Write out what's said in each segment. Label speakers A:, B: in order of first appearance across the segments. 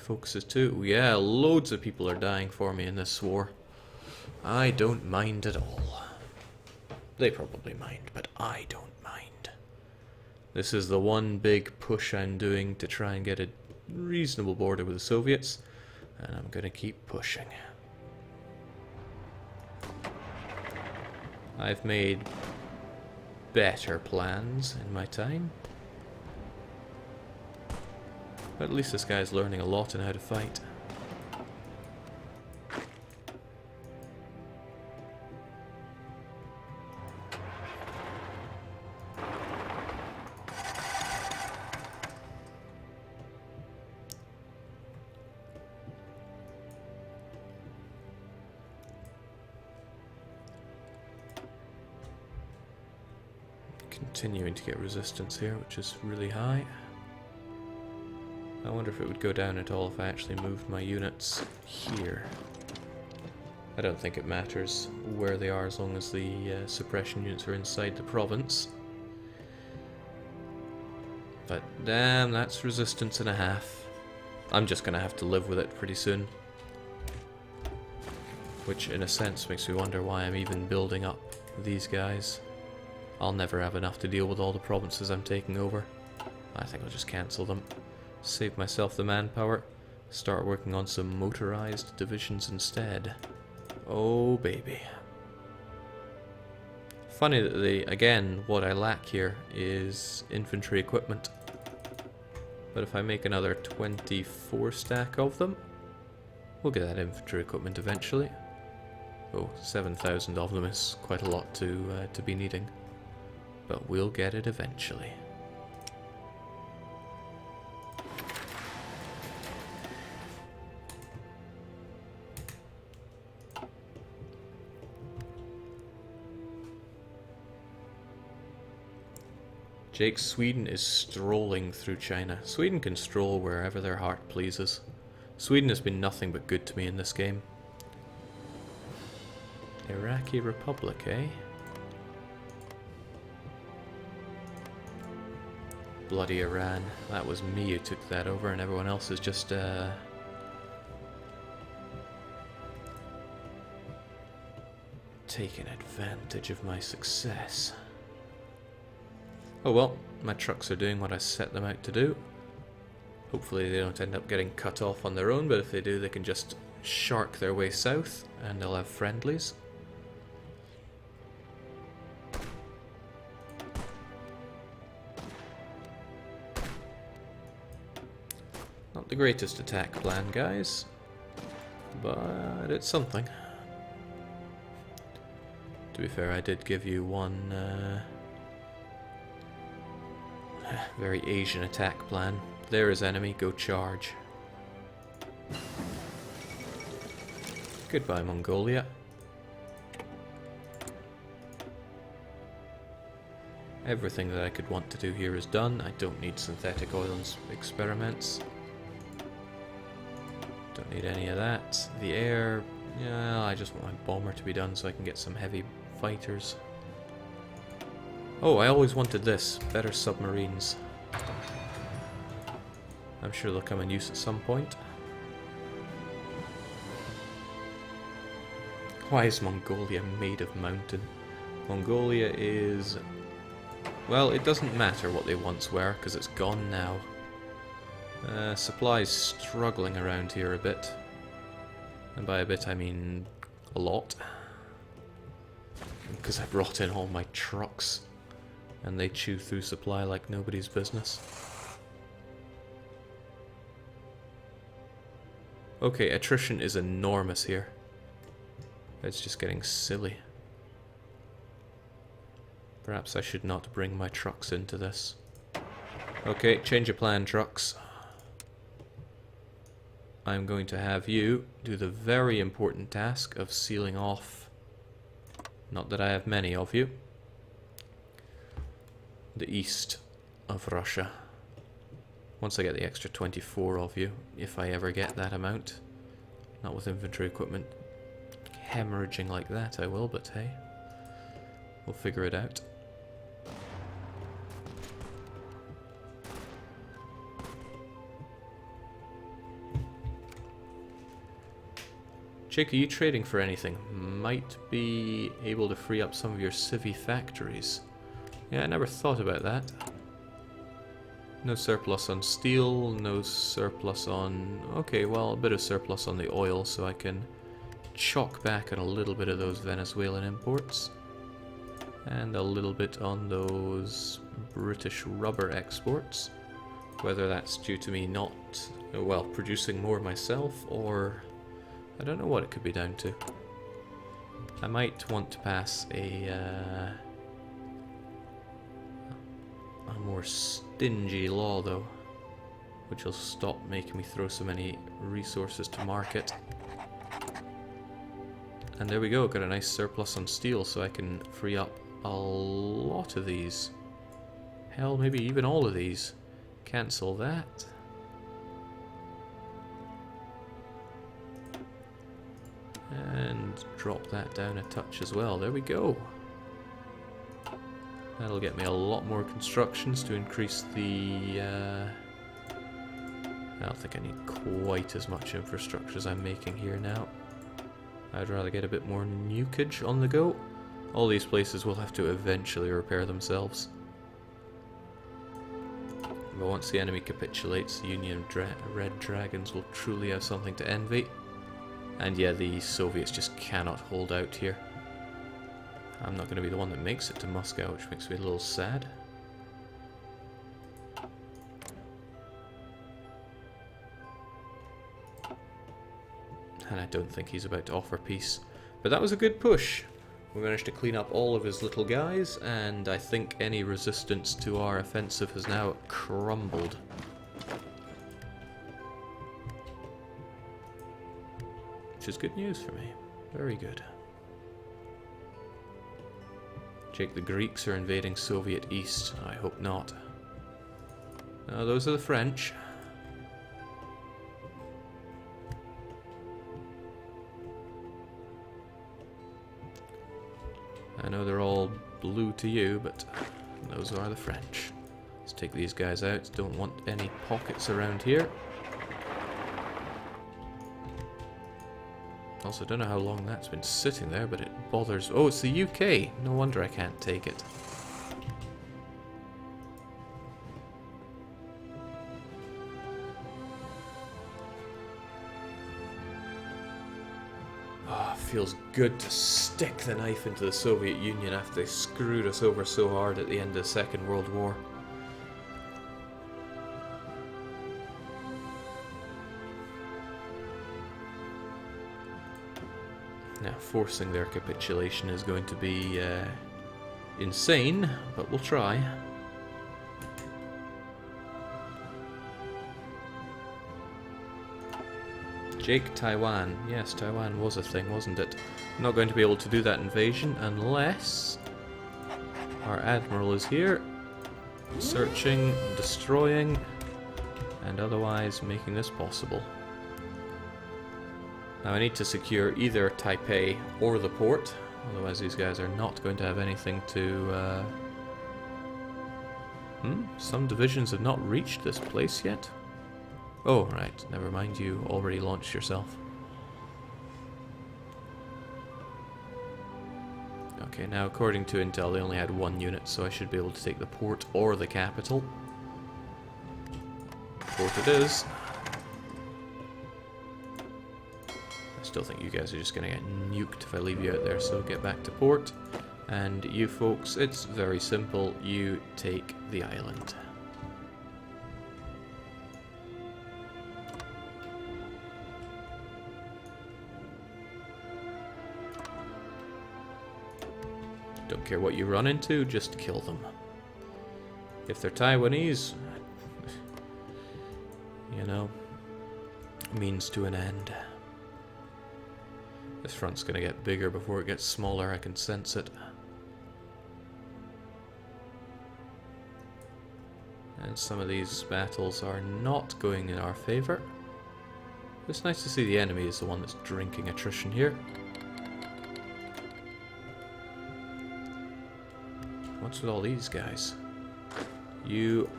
A: focuses too. Yeah, loads of people are dying for me in this war. I don't mind at all. They probably mind, but I don't mind. This is the one big push I'm doing to try and get a reasonable border with the Soviets, and I'm gonna keep pushing. I've made better plans in my time. But at least this guy's learning a lot in how to fight. Continuing to get resistance here, which is really high. I wonder if it would go down at all if I actually moved my units here. I don't think it matters where they are as long as the suppression units are inside the province. But damn, that's resistance and a half. I'm just gonna have to live with it pretty soon. Which in a sense makes me wonder why I'm even building up these guys. I'll never have enough to deal with all the provinces I'm taking over. I think I'll just cancel them. Save myself the manpower. Start working on some motorized divisions instead. Oh baby. Funny that again, what I lack here is infantry equipment. But if I make another 24 stack of them, we'll get that infantry equipment eventually. Oh, 7,000 of them is quite a lot to be needing. But we'll get it eventually. Jake, Sweden is strolling through China. Sweden can stroll wherever their heart pleases. Sweden has been nothing but good to me in this game. Iraqi Republic, eh? Bloody Iran. That was me who took that over, and everyone else is just taking advantage of my success. Oh well, my trucks are doing what I set them out to do. Hopefully they don't end up getting cut off on their own, but if they do, they can just shark their way south, and they'll have friendlies. Not the greatest attack plan, guys, but it's something. To be fair, I did give you one very Asian attack plan. There is enemy, go charge. Goodbye, Mongolia. Everything that I could want to do here is done. I don't need synthetic oil experiments. Don't need any of that. The air, yeah, I just want my bomber to be done so I can get some heavy fighters. Oh, I always wanted this. Better submarines. I'm sure they'll come in use at some point. Why is Mongolia made of mountain? Mongolia is... well, it doesn't matter what they once were, because it's gone now. Supplies struggling around here a bit. And by a bit I mean a lot. Because I brought in all my trucks. And they chew through supply like nobody's business. Okay, attrition is enormous here. It's just getting silly. Perhaps I should not bring my trucks into this. Okay, change of plan, trucks. I'm going to have you do the very important task of sealing off, not that I have many of you, the east of Russia. Once I get the extra 24 of you, if I ever get that amount, not with infantry equipment hemorrhaging like that I will, but hey, we'll figure it out. Jake, are you trading for anything? Might be able to free up some of your civvy factories. Yeah, I never thought about that. No surplus on steel, no surplus on... Okay, well, a bit of surplus on the oil, so I can chalk back on a little bit of those Venezuelan imports. And a little bit on those British rubber exports. Whether that's due to me not, well, producing more myself, or... I don't know what it could be down to. I might want to pass a more stingy law, though, which will stop making me throw so many resources to market. And there we go, got a nice surplus on steel, so I can free up a lot of these. Hell, maybe even all of these. Cancel that. And drop that down a touch as well. There we go. That'll get me a lot more constructions to increase the... I don't think I need quite as much infrastructure as I'm making here now. I'd rather get a bit more nukage on the go. All these places will have to eventually repair themselves. But once the enemy capitulates, the Union of Red Dragons will truly have something to envy. And yeah, the Soviets just cannot hold out here. I'm not going to be the one that makes it to Moscow, which makes me a little sad. And I don't think he's about to offer peace. But that was a good push. We managed to clean up all of his little guys, and I think any resistance to our offensive has now crumbled. Which is good news for me. Very good. Jake, the Greeks are invading Soviet East. I hope not. No, those are the French. I know they're all blue to you, but those are the French. Let's take these guys out. Don't want any pockets around here. Also, don't know how long that's been sitting there, but it bothers... Oh, it's the UK! No wonder I can't take it. Oh, feels good to stick the knife into the Soviet Union after they screwed us over so hard at the end of the Second World War. Now, forcing their capitulation is going to be insane, but we'll try. Jake, Taiwan. Yes, Taiwan was a thing, wasn't it? I'm not going to be able to do that invasion unless our admiral is here, searching, destroying, and otherwise making this possible. Now I need to secure either Taipei or the port, otherwise these guys are not going to have anything to... Some divisions have not reached this place yet. Oh, right, never mind, you already launched yourself. Okay, now according to Intel they only had one unit, so I should be able to take the port or the capital. Port it is. I still think you guys are just going to get nuked if I leave you out there, so get back to port. And you folks, it's very simple, you take the island. Don't care what you run into, just kill them. If they're Taiwanese, you know, means to an end. This front's gonna get bigger before it gets smaller, I can sense it. And some of these battles are not going in our favor. It's nice to see the enemy is the one that's drinking attrition here. What's with all these guys? You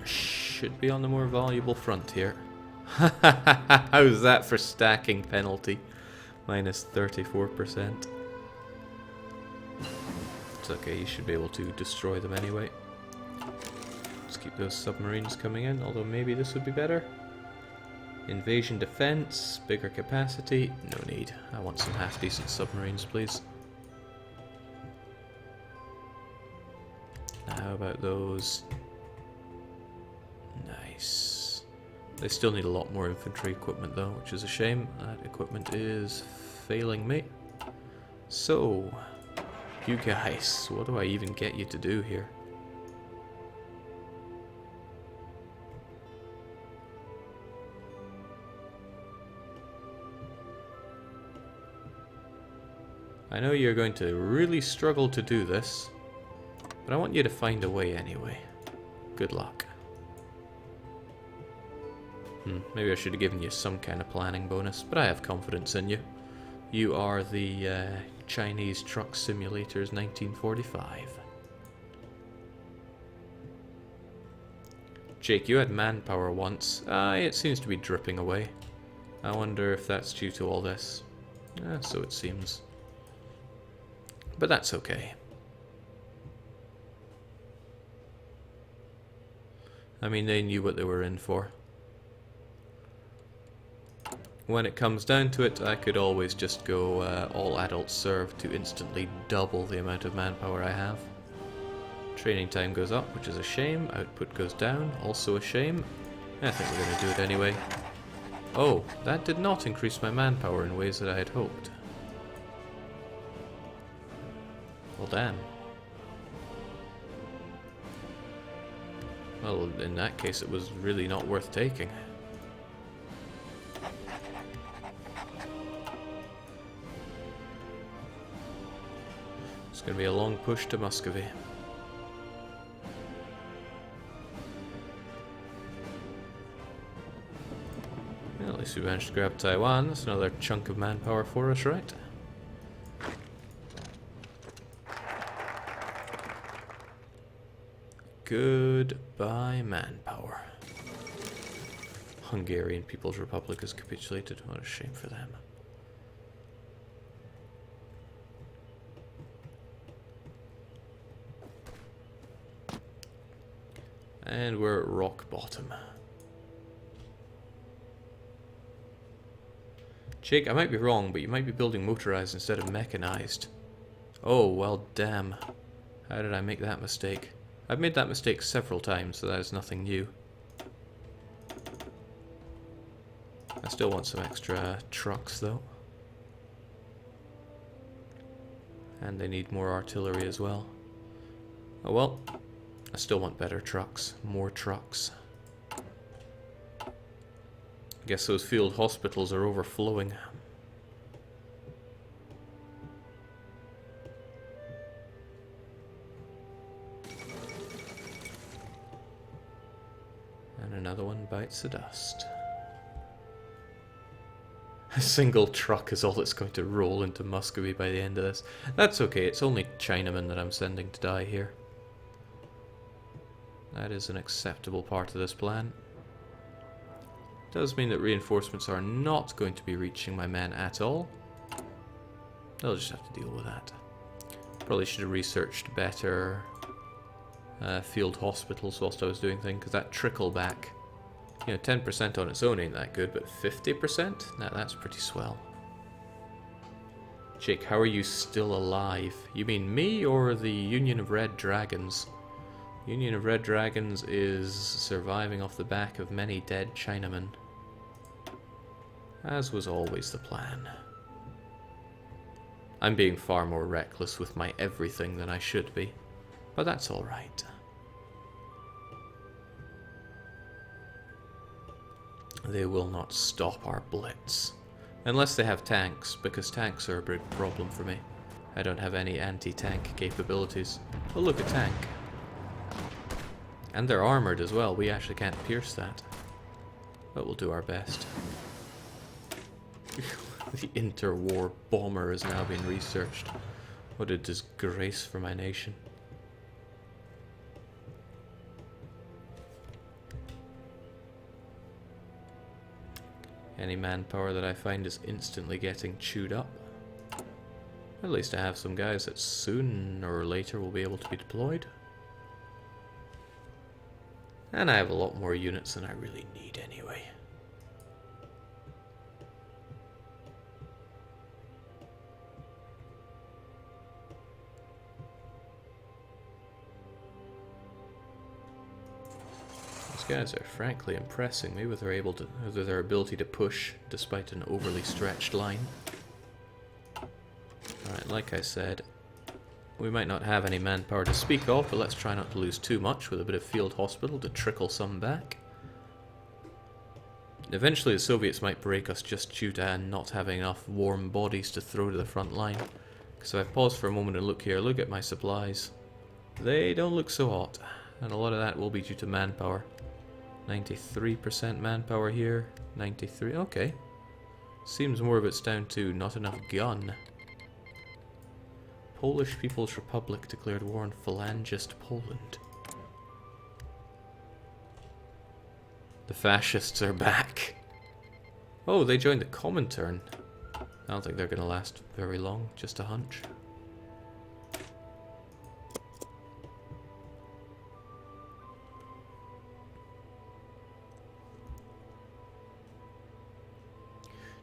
A: should be on the more valuable front here. How's that for stacking penalty? Minus 34%. It's okay, you should be able to destroy them anyway. Let's keep those submarines coming in, although maybe this would be better. Invasion defense, bigger capacity, no need. I want some half-decent submarines, please. Now how about those? Nice. They still need a lot more infantry equipment though, which is a shame. That equipment is failing me. So, you guys, what do I even get you to do here? I know you're going to really struggle to do this, but I want you to find a way anyway. Good luck. Maybe I should have given you some kind of planning bonus, but I have confidence in you. You are the Chinese Truck Simulators 1945. Jake, you had manpower once. It seems to be dripping away. I wonder if that's due to all this. So it seems. But that's okay. I mean, they knew what they were in for. When it comes down to it, I could always just go all adults serve to instantly double the amount of manpower I have. Training time goes up, which is a shame. Output goes down, also a shame. I think we're going to do it anyway. Oh, that did not increase my manpower in ways that I had hoped. Well, damn. Well, in that case, it was really not worth taking. It's going to be a long push to Muscovy. Well, at least we managed to grab Taiwan. That's another chunk of manpower for us, right? Goodbye, manpower. Hungarian People's Republic has capitulated. What a shame for them. And we're at rock bottom. Jake, I might be wrong, but you might be building motorized instead of mechanized. Oh, well, damn. How did I make that mistake? I've made that mistake several times, so that is nothing new. I still want some extra trucks, though. And they need more artillery as well. Oh well, I still want better trucks, more trucks. I guess those field hospitals are overflowing. And another one bites the dust. A single truck is all that's going to roll into Muscovy by the end of this. That's okay, it's only Chinamen that I'm sending to die here. That is an acceptable part of this plan. Does mean that reinforcements are not going to be reaching my men at all. They'll just have to deal with that. Probably should have researched better field hospitals whilst I was doing things, because that trickle back, you know, 10% on its own ain't that good, but 50%? Now that's pretty swell. Jake, how are you still alive? You mean me or the Union of Red Dragons? Union of Red Dragons is surviving off the back of many dead Chinamen. As was always the plan. I'm being far more reckless with my everything than I should be, but that's alright. They will not stop our blitz. Unless they have tanks, because tanks are a big problem for me. I don't have any anti-tank capabilities. Oh look, a tank. And they're armoured as well, we actually can't pierce that. But we'll do our best. The interwar bomber has now been researched. What a disgrace for my nation. Any manpower that I find is instantly getting chewed up. At least I have some guys that sooner or later will be able to be deployed. And I have a lot more units than I really need anyway. Guys are frankly impressing me with their ability to push despite an overly stretched line. Alright, like I said, we might not have any manpower to speak of, but let's try not to lose too much with a bit of field hospital to trickle some back. Eventually the Soviets might break us just due to not having enough warm bodies to throw to the front line. Because if I pause for a moment and look here, look at my supplies. They don't look so hot, and a lot of that will be due to manpower. 93% manpower here, 93, okay. Seems more of it's down to not enough gun. Polish People's Republic declared war on Phalangist Poland. The fascists are back. Oh, they joined the Comintern. I don't think they're going to last very long, just a hunch.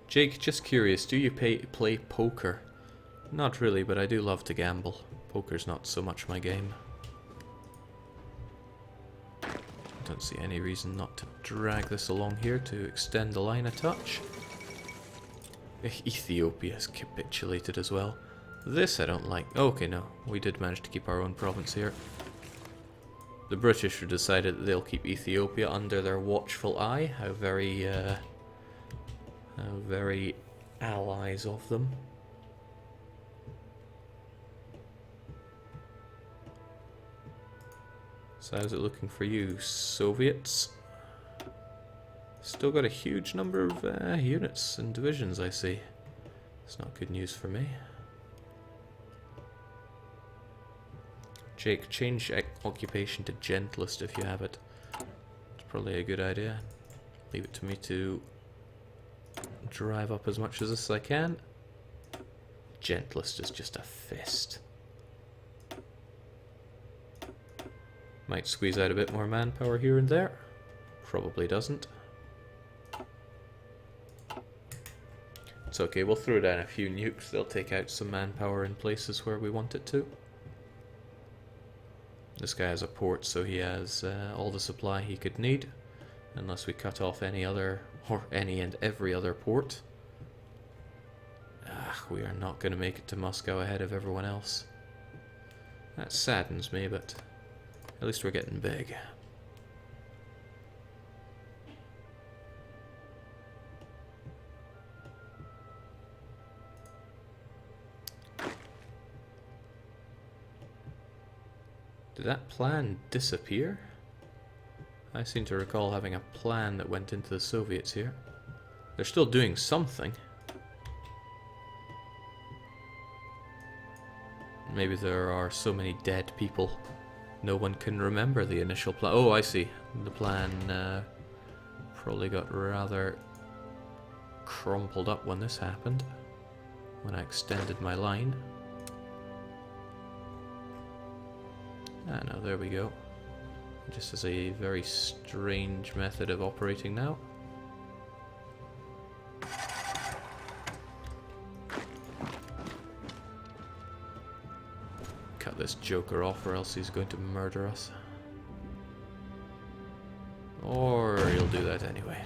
A: Jake, just curious, do you play poker? Not really, but I do love to gamble. Poker's not so much my game. Don't see any reason not to drag this along here to extend the line a touch. Ethiopia has capitulated as well. This I don't like. Okay, no, we did manage to keep our own province here. The British have decided that they'll keep Ethiopia under their watchful eye. How very allies of them. So how's it looking for you, Soviets? Still got a huge number of units and divisions, I see. It's not good news for me. Jake, change occupation to gentlest if you have it. It's probably a good idea. Leave it to me to drive up as much of this as I can. Gentlest is just a fist. Might squeeze out a bit more manpower here and there. Probably doesn't. It's okay, we'll throw down a few nukes. They'll take out some manpower in places where we want it to. This guy has a port, so he has all the supply he could need. Unless we cut off any other, or any and every other port. We are not going to make it to Moscow ahead of everyone else. That saddens me, but at least we're getting big. Did that plan disappear? I seem to recall having a plan that went into the Soviets here. They're still doing something. Maybe there are so many dead people, no one can remember the initial plan. Oh, I see. The plan probably got rather crumpled up when this happened, when I extended my line. Ah, no, there we go. Just as a very strange method of operating now. Cut this joker off or else he's going to murder us. Or he'll do that anyway.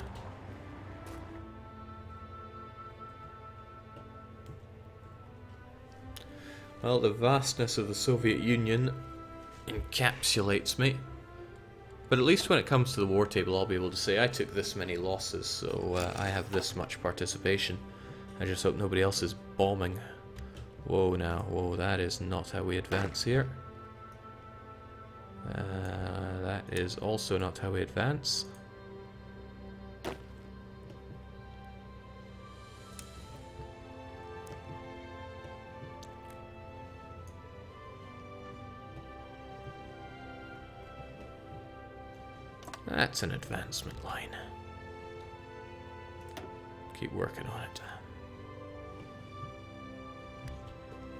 A: Well, the vastness of the Soviet Union encapsulates me. But at least when it comes to the war table, I'll be able to say I took this many losses, so I have this much participation. I just hope nobody else is bombing. Whoa now, whoa, that is not how we advance here. That is also not how we advance. That's an advancement line. keep working on it.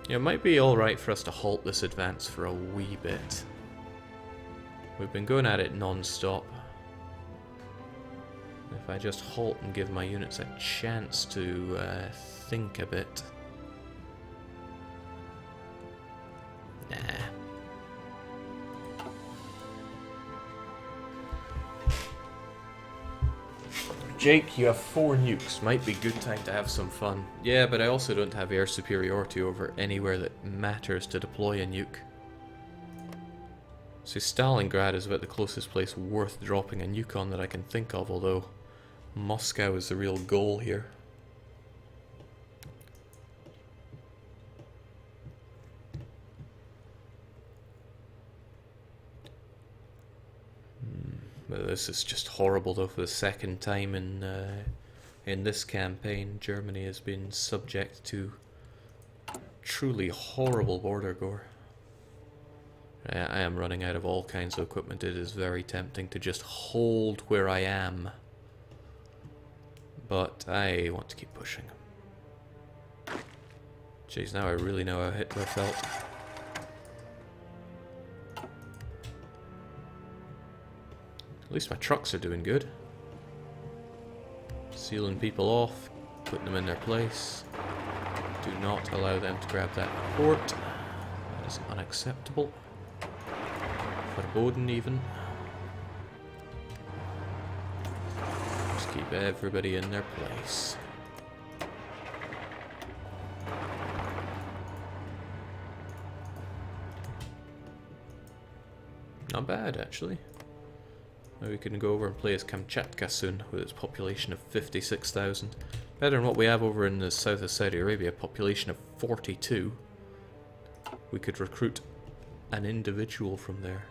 A: Yeah, it might be alright for us to halt this advance for a wee bit. We've been going at it non-stop. If I just halt and give my units a chance to think a bit. Nah. Jake, you have 4 nukes. Might be good time to have some fun. Yeah, but I also don't have air superiority over anywhere that matters to deploy a nuke. See, Stalingrad is about the closest place worth dropping a nuke on that I can think of, although Moscow is the real goal here. But this is just horrible though. For the second time in this campaign, Germany has been subject to truly horrible border gore. I am running out of all kinds of equipment. It is very tempting to just hold where I am. But I want to keep pushing. Jeez, now I really know how Hitler felt. At least my trucks are doing good. Sealing people off, putting them in their place. Do not allow them to grab that port. That is unacceptable. Verboten even. Just keep everybody in their place. Not bad, actually. Now we can go over and play as Kamchatka soon, with its population of 56,000. Better than what we have over in the south of Saudi Arabia, a population of 42. We could recruit an individual from there.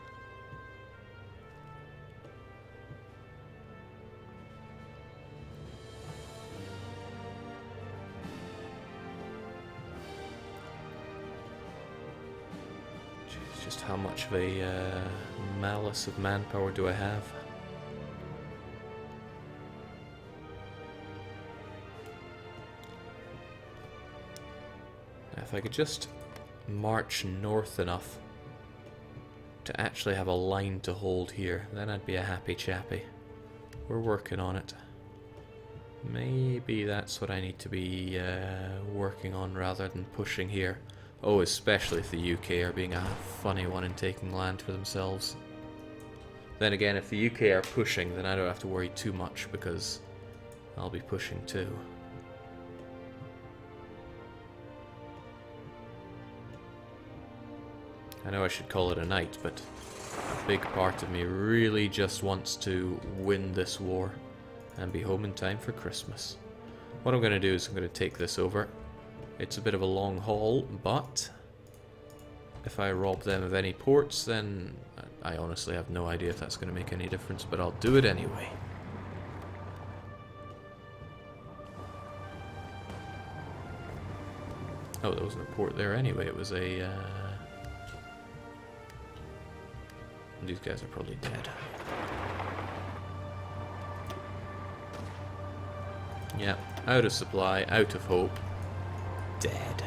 A: Jeez, just how much of a malice of manpower do I have? If I could just march north enough to actually have a line to hold here, then I'd be a happy chappy. We're working on it. Maybe that's what I need to be working on rather than pushing here. Oh, especially if the UK are being a funny one in taking land for themselves. Then again, if the UK are pushing, then I don't have to worry too much because I'll be pushing too. I know I should call it a night, but a big part of me really just wants to win this war and be home in time for Christmas. What I'm going to do is I'm going to take this over. It's a bit of a long haul, but if I rob them of any ports, then I honestly have no idea if that's going to make any difference, but I'll do it anyway. Oh, there wasn't a port there anyway, it was a... These guys are probably dead. Yeah, out of supply, out of hope, dead.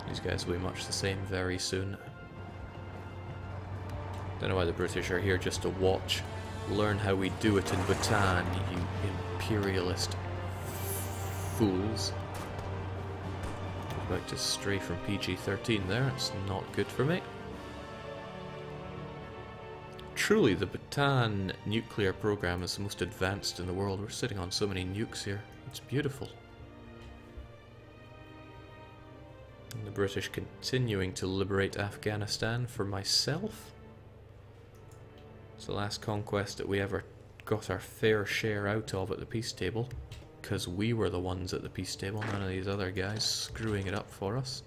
A: These guys will be much the same very soon. Don't know why the British are here just to watch. Learn how we do it in Bhutan, you imperialist fools. I'm about to stray from PG-13 there, it's not good for me. Truly, the Bhutan nuclear program is the most advanced in the world. We're sitting on so many nukes here. It's beautiful. And the British continuing to liberate Afghanistan for myself. It's the last conquest that we ever got our fair share out of at the peace table. Because we were the ones at the peace table, none of these other guys screwing it up for us.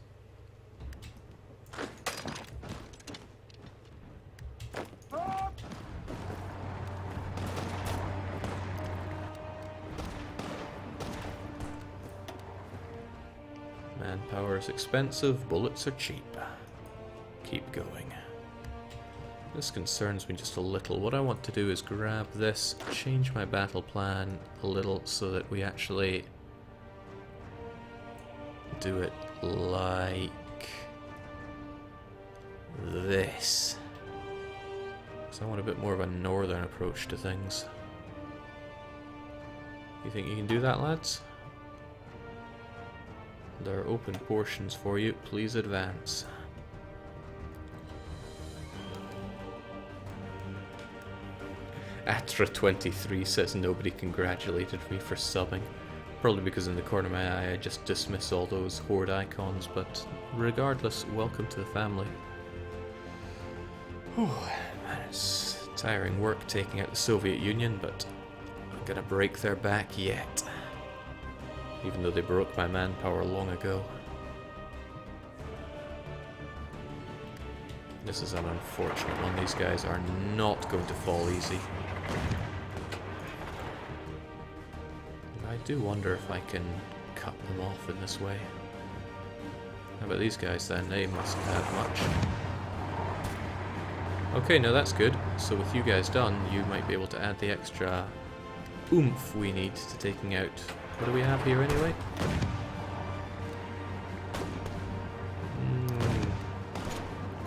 A: Manpower is expensive, bullets are cheap. Keep going. This concerns me just a little. What I want to do is grab this, change my battle plan a little so that we actually do it like this. So I want a bit more of a northern approach to things. You think you can do that, lads? There are open portions for you. Please advance. Atra23 says nobody congratulated me for subbing. Probably because in the corner of my eye I just dismiss all those horde icons, but regardless, welcome to the family. Whew, man, it's tiring work taking out the Soviet Union, but I'm not gonna break their back yet. Even though they broke my manpower long ago. This is an unfortunate one. These guys are not going to fall easy. I do wonder if I can cut them off in this way. How about these guys then? They mustn't have much. Okay, no, that's good. So with you guys done, you might be able to add the extra oomph we need to taking out... What do we have here anyway?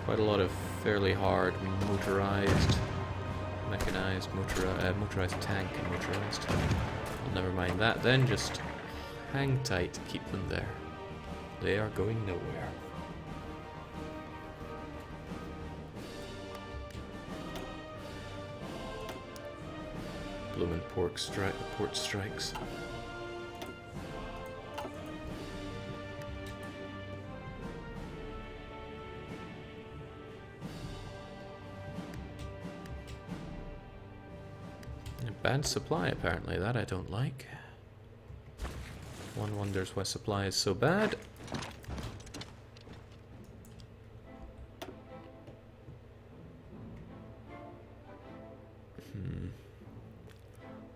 A: Quite a lot of fairly hard motorized, mechanized, motorized tank and motorized. Well, never mind that then, just hang tight to keep them there. They are going nowhere. Bloomin' port strikes. Bad supply, apparently. That I don't like. One wonders why supply is so bad.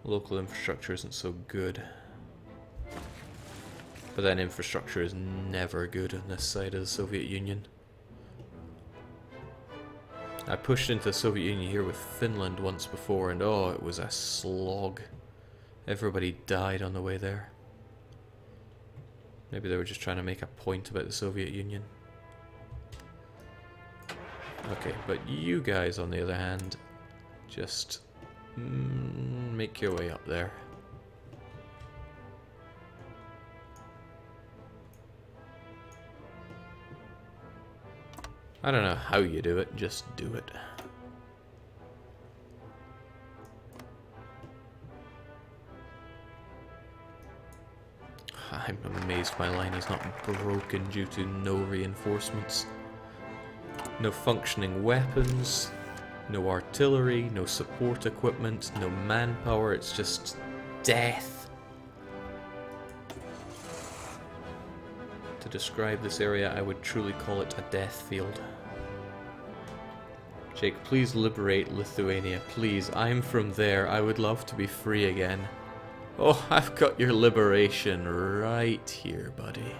A: Local infrastructure isn't so good. But then infrastructure is never good on this side of the Soviet Union. I pushed into the Soviet Union here with Finland once before, and oh, it was a slog. Everybody died on the way there. Maybe they were just trying to make a point about the Soviet Union. Okay, but you guys, on the other hand, just make your way up there. I don't know how you do it, just do it. I'm amazed my line is not broken due to no reinforcements. No functioning weapons, no artillery, no support equipment, no manpower, it's just death. To describe this area, I would truly call it a death field. Jake, please liberate Lithuania, please. I'm from there. I would love to be free again. Oh, I've got your liberation right here, buddy.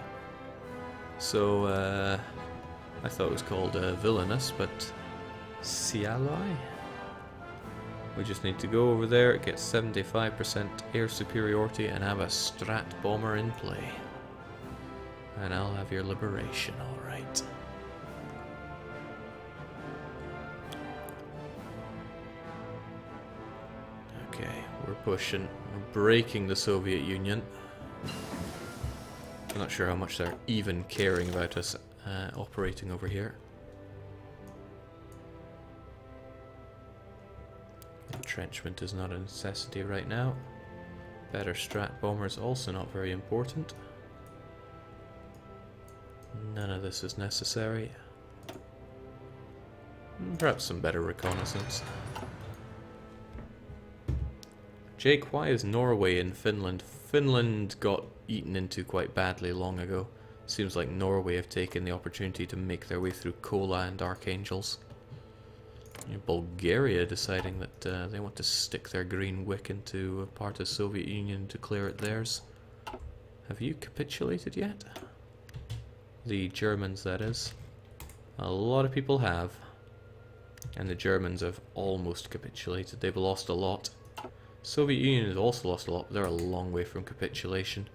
A: So, I thought it was called Villainous, but Sialai? We just need to go over there, get 75% air superiority, and have a Strat bomber in play. And I'll have your liberation, alright. Okay, we're pushing. We're breaking the Soviet Union. I'm not sure how much they're even caring about us operating over here. Entrenchment is not a necessity right now. Better strat bombers also not very important. None of this is necessary. Perhaps some better reconnaissance. Jake, why is Norway in Finland? Finland got eaten into quite badly long ago. Seems like Norway have taken the opportunity to make their way through Kola and Archangels. Bulgaria deciding that they want to stick their green wick into a part of the Soviet Union and declare it theirs. Have you capitulated yet? The Germans, that is. A lot of people have. And the Germans have almost capitulated. They've lost a lot. Soviet Union has also lost a lot, but they're a long way from capitulation.